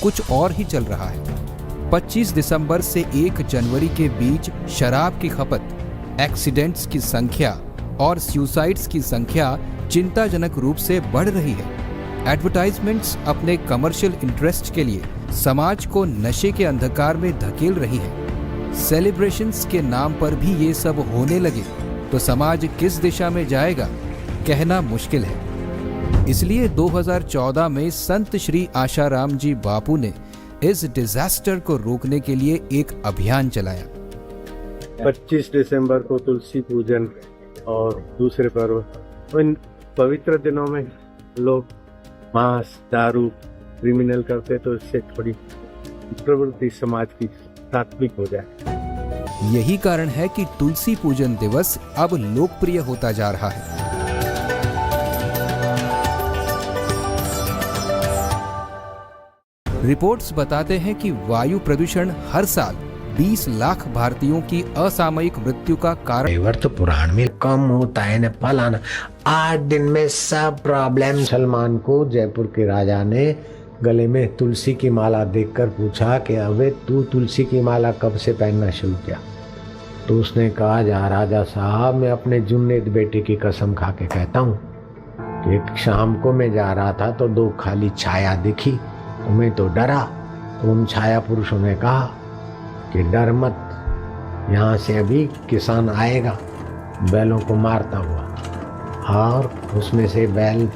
कुछ और ही चल रहा है। 25 दिसंबर से 1 जनवरी के बीच शराब की खपत, एक्सीडेंट्स की संख्या और सुसाइड्स की संख्या चिंताजनक रूप से बढ़ रही है। एडवर्टाइजमेंट्स अपने कमर्शियल इंटरेस्ट के लिए समाज को नशे के अंधकार में धकेल रही है। सेलिब्रेशंस के नाम पर भी ये सब होने लगे तो समाज किस दिशा में जाएगा, कहना मुश्किल है। इसलिए 2014 में संत श्री आशाराम जी बापू ने इस डिजास्टर को रोकने के लिए एक अभियान चलाया। 25 दिसंबर को तुलसी पूजन और दूसरे पर्व, इन पवित्र दिनों में लोग मांस, दारू, क्रिमिनल करते, तो इससे थोड़ी प्रवृत्ति समाज की सात्विक हो जाए। यही कारण है कि तुलसी पूजन दिवस अब लोकप्रिय होता जा रहा है। रिपोर्ट्स बताते हैं कि वायु प्रदूषण हर साल 20 लाख भारतीयों की असामयिक मृत्यु का कारण। वर्त पुराण में कम होता है न फलाना, 8 दिन में सब प्रॉब्लम। सलमान को जयपुर के राजा ने गले में तुलसी की माला देखकर पूछा कि अबे तू तुलसी की माला कब से पहनना शुरू किया? तो उसने कहा, जा राजा साहब, मैं अपने जुन्नेद बेटे की कसम खा के कहता हूँ कि एक शाम को मैं जा रहा था तो 2 खाली छाया दिखी, तो मैं तो डरा। तो उन छाया पुरुषों ने कहा कि डर मत, यहाँ से अभी किसान आएगा बैलों को मारता हुआ, और उसमें से बैल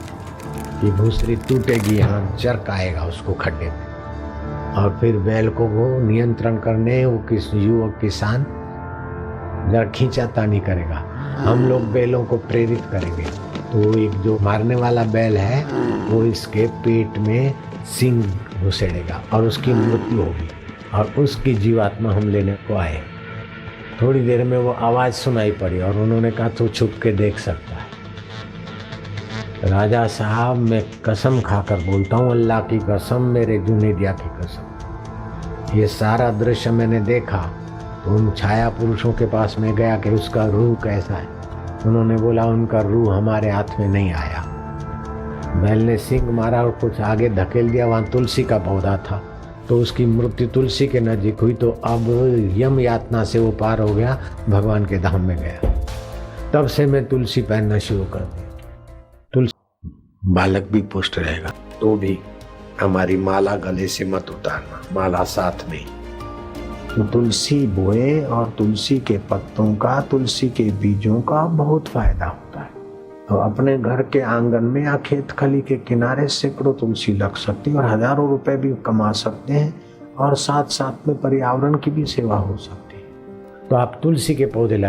की भूसरी टूटेगी, यहाँ चरक आएगा उसको खड्डे में, और फिर बैल को वो नियंत्रण करने वो किस युवक किसान जरा खींचातानी करेगा, हम लोग बैलों को प्रेरित करेंगे। तो एक जो मारने वाला बैल है वो इसके पेट में सिंग घुसेड़ेगा और उसकी मृत्यु होगी, और उसकी जीवात्मा हम लेने को आए। थोड़ी देर में वो आवाज़ सुनाई पड़ी और उन्होंने कहा, तू छुप के देख सकता है। राजा साहब, मैं कसम खाकर बोलता हूँ, अल्लाह की कसम, मेरे जुनेदिया की कसम, ये सारा दृश्य मैंने देखा। तो उन छाया पुरुषों के पास में गया कि उसका रूह कैसा है। उन्होंने बोला, उनका रूह हमारे हाथ में नहीं आया। बैल ने सिंग मारा और कुछ आगे धकेल दिया, वहाँ तुलसी का पौधा था, तो उसकी मृत्यु तुलसी के नजीक हुई। तो अब यम यातना से वो पार हो गया, भगवान के धाम में गया। तब से मैं तुलसी पहनना शुरू कर दी। तुलसी बालक भी पुष्ट रहेगा तो भी हमारी माला गले से मत उतारना, माला साथ में। तो तुलसी बोए और तुलसी के पत्तों का, तुलसी के बीजों का बहुत फायदा होता है। तो अपने घर के आंगन में या खेत खली के किनारे सैकड़ों तुलसी लग सकती है और हजारों रुपए भी कमा सकते हैं, और साथ साथ में पर्यावरण की भी सेवा हो सकती है। तो आप तुलसी के पौधे लगा